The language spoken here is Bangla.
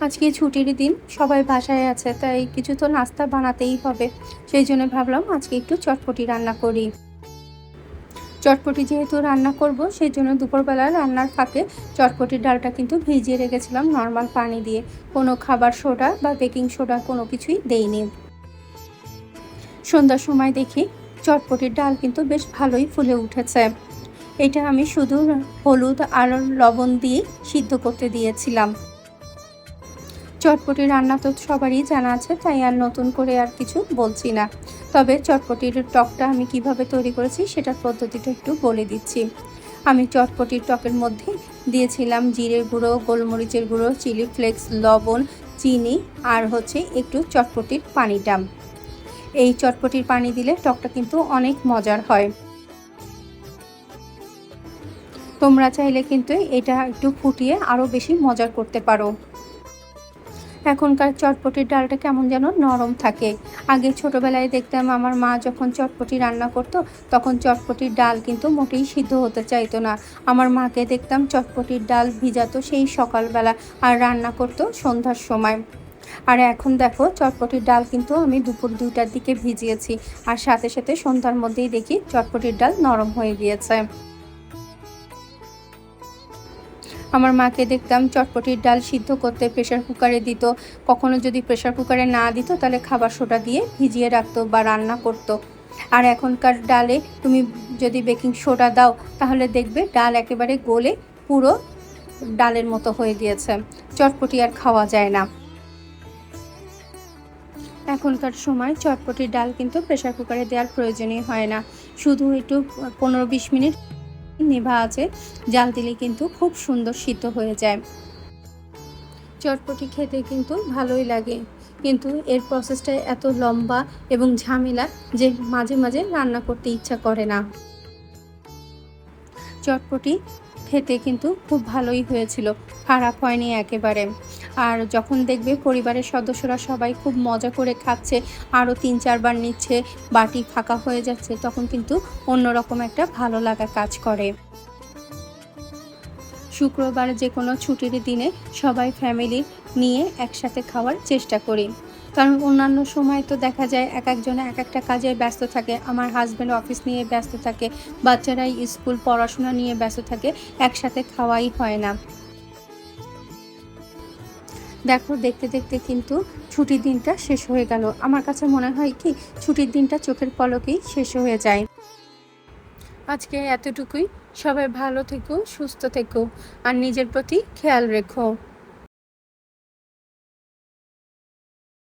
আজকে ছুটির দিন, সবাই বাসায় আছে, তাই কিছু তো নাস্তা বানাতেই হবে। সেই জন্য ভাবলাম আজকে একটু চটপটি রান্না করি। চটপটি যেহেতু রান্না করব, সেই জন্য দুপুরবেলা রান্নার ফাঁকে চটপটির ডালটা কিন্তু ভিজিয়ে রেখেছিলাম নর্মাল পানি দিয়ে। কোনো খাবার সোডা বা বেকিং সোডা কোনো কিছুই দেইনি। সন্ধ্যার সময় দেখি চটপটির ডাল কিন্তু বেশ ভালোই ফুলে উঠেছে। এটা আমি শুধু হলুদ আর লবণ দিয়ে সিদ্ধ করতে দিয়েছিলাম। চটপটি রান্না তো সবারই জানা আছে, তাই আর নতুন করে আর কিছু বলছি না। তবে চটপটির টকটা আমি কিভাবে তৈরি করেছি সেটার পদ্ধতিটা একটু বলে দিচ্ছি। আমি চটপটির টকের মধ্যে দিয়েছিলাম জিরে গুঁড়ো, গোলমরিচের গুঁড়ো, চিলি ফ্লেক্স, লবণ, চিনি আর একটু চটপটির পানিটা। এই চটপটির পানি দিলে টকটা কিন্তু অনেক মজার হয়। তোমরা চাইলে কিন্তু এটা একটু ফুটিয়ে আরও বেশি মজার করতে পারো। এখনকার চটপটির ডালটা কেমন যেন নরম থাকে। আগে ছোটোবেলায় দেখতাম আমার মা যখন চটপটি রান্না করতো, তখন চটপটির ডাল কিন্তু মোটেই সিদ্ধ হতে চাইতো না। আমার মাকে দেখতাম চটপটির ডাল ভিজাতো সেই সকালবেলা আর রান্না করতো সন্ধ্যার সময়। আর এখন দেখো চটপটির ডাল কিন্তু আমি দুপুর 2টার দিকে ভিজিয়েছি, আর সাথে সাথে সন্ধ্যার মধ্যেই দেখি চটপটির ডাল নরম হয়ে গিয়েছে। আমার মাকে দেখতাম চটপটির ডাল সিদ্ধ করতে প্রেশার কুকারে দিত। কখনো যদি প্রেশার কুকারে না দিত, তাহলে খাবার সোডা দিয়ে ভিজিয়ে রাখতো বা রান্না করতো। আর এখনকার ডালে তুমি যদি বেকিং সোডা দাও, তাহলে দেখবে ডাল একেবারে গলে পুরো ডালের মতো হয়ে গিয়েছে। চটপটি আর খাওয়া যায় না। এখনকার সময় চটপটির ডাল কিন্তু প্রেশার কুকারে দেওয়ার প্রয়োজনই হয় না। শুধু একটু 15-20 মিনিট নেভা আছে জাল দিলে কিন্তু খুব সুন্দর সিদ্ধ হয়ে যায়। চটপটি খেতে কিন্তু ভালোই লাগে, কিন্তু এর প্রসেসটা এত লম্বা এবং ঝামেলা যে মাঝে মাঝে রান্না করতে ইচ্ছা করে না। চটপটি খেতে কিন্তু খুব ভালোই হয়েছিল, খারাপ হয়নি একেবারে। আর যখন দেখবে পরিবারের সদস্যরা সবাই খুব মজা করে খাচ্ছে, আরও 3-4 বার নিচ্ছে, বাটি ফাঁকা হয়ে যাচ্ছে, তখন কিন্তু অন্যরকম একটা ভালো লাগা কাজ করে। শুক্রবার যে কোনো ছুটির দিনে সবাই ফ্যামিলি নিয়ে একসাথে খাওয়ার চেষ্টা করি। কারণ অন্যান্য সময় তো দেখা যায় এক একজনে এক একটা কাজে ব্যস্ত থাকে। আমার হাজব্যান্ড অফিস নিয়ে ব্যস্ত থাকে, বাচ্চারাই স্কুল পড়াশোনা নিয়ে ব্যস্ত থাকে, একসাথে খাওয়াই হয় না। দেখো দেখতে দেখতে কিন্তু ছুটির দিনটা শেষ হয়ে গেল। আমার কাছে মনে হয় কি, ছুটির দিনটা চোখের পলকেই শেষ হয়ে যায়। আজকে এতটুকুই। সবাই ভালো থেকো, সুস্থ থেকো আর নিজের প্রতি খেয়াল রেখো।